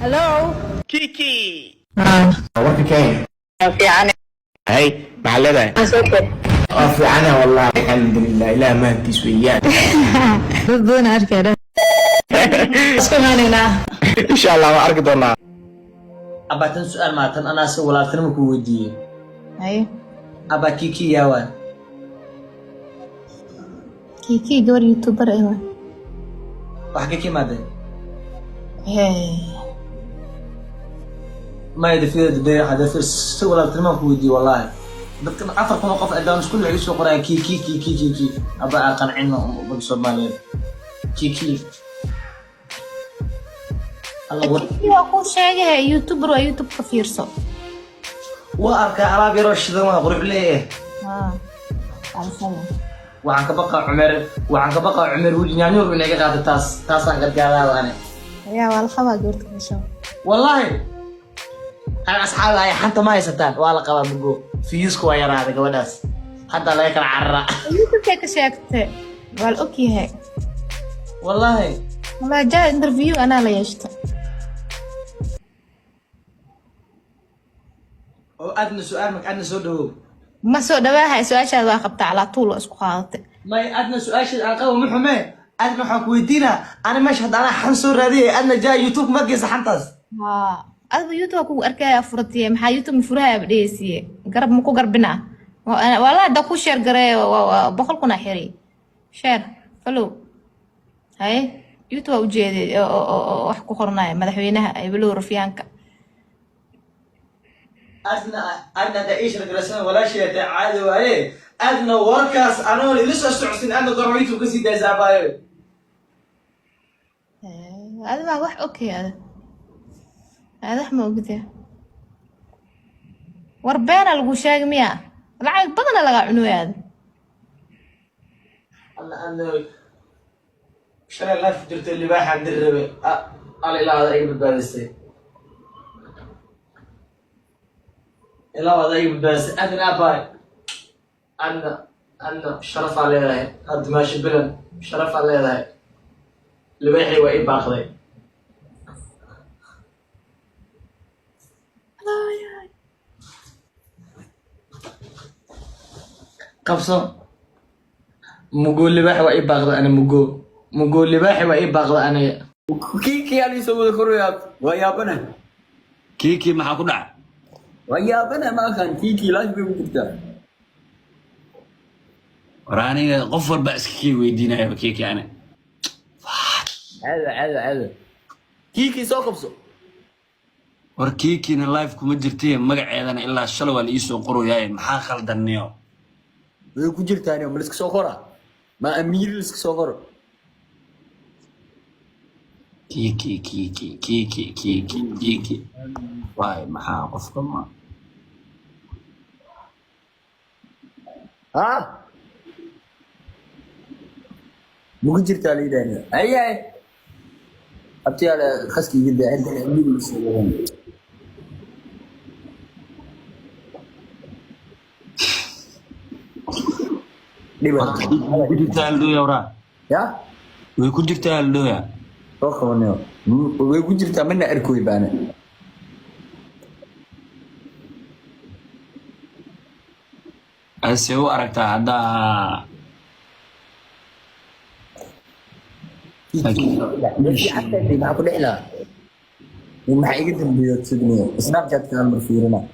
الو كيكي وقتك ايه؟ في عنا هاي معلبة سكر في عنا والله الحمد لله لا ما انت سويان. بدون أركض اسمعنا إن شاء الله وأرك دونا أبا سؤال ما تن أنا سو ولا تنمك ودي أي أبا كيكي يا وان كيكي جور يوتيوبر أيوة وحكيكي ماذا هي ما يدفي دي حدا في سو ولا تنمك ودي والله dadkan afar kun oo qof adaan isku leeyahay soo qoraya kiki aba aqan cino bad Soomaaliyeed kiki Allah waa ku sheegay youtuber waa youtube ka fiirso waa arka alaab yaro shidan waa qurux leeyahay alfan waxaan ka baqa Umar wili nyaanyo inaga qaado taasaan gargaaraa ana yaa wal khaba goorta ka soo wallahi ana asxaabay xanta ma haysataan waa la qabaa mugo fiisku waa yaraaday gabadhaas hadda laga kala carara youtube ka sheegtay wal okay wallahi ma jaa interview ana la yeeshta oo adna su'aal mak adna soo dhawo ma soo dhawaahay su'aashaada waa qabta ala tuul isku qaadatay may adna su'aashaada aan qabo muxume adna waxaan ku weydiinaa ana meesha hadda ana xan soo raadiyay adna jaa youtube ma geesa xantaas adba youtube ku arkaya furtiye maxaa youtube furaha badheesiye garab ma ku garbina wala da ku share gareeyo boqol kuna xiri share follow hay youtube u jeeday wax ku qornay madaxweynaha ay bilow rafiyaanka adna da ish regresen wala shay tacaadi waaye adna warkaas anoo ila soo socodsin adna gorma youtube ka sii daysaabayo adba wax okay هذا ما وقته وربنا القشاق مياه العيق بدنا لقى عنو هذا الله شرع الله فجرت اللي باح عند الربع قال لا هذا أي بالبالستي لا هذا أي بالبالستي أدنى باي أنا شرف عليه ذا قد ماشي بلن شرف عليه ذا اللي باحي وإيه باخذي قبصة مقول لي بحي وإيه باغضة أنا مقول لي بحي وإيه باغضة أنا كيكي يعني يسوي الخروجات ويابنا كيكي ما حكون ويابنا ما كان كيكي لازم يمكن راني غفر بأس كيكي ويدينا يا كيكي أنا هذا كيكي سو قبصة وركيكي اللايف كم جرتيه مقعدنا إلا الشلوى اللي يسوق قروياي محا خلدنيو ويكون جرتاني وملسك سوكرة ما أمير لسك سوكرة كيكي واي محا قفكم ها ممكن جرتاني داني أي أبتي على خسكي جدا عندنا أمير لسك يا ويكون جرتها اللويا ويكون جرتها منا أركوي بانا أسيو أركتها عدا حتى اللي معكم إحنا وما حيقدم بيوت سجنية سناب شات كان مرفيرنا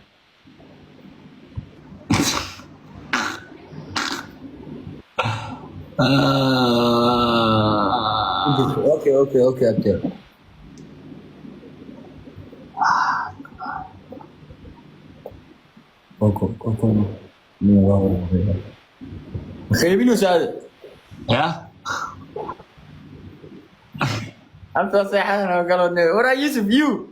اوكي ابتر اوكي خيبين وسعادة يا انت صحيح انا قالوا ورا يوسف يو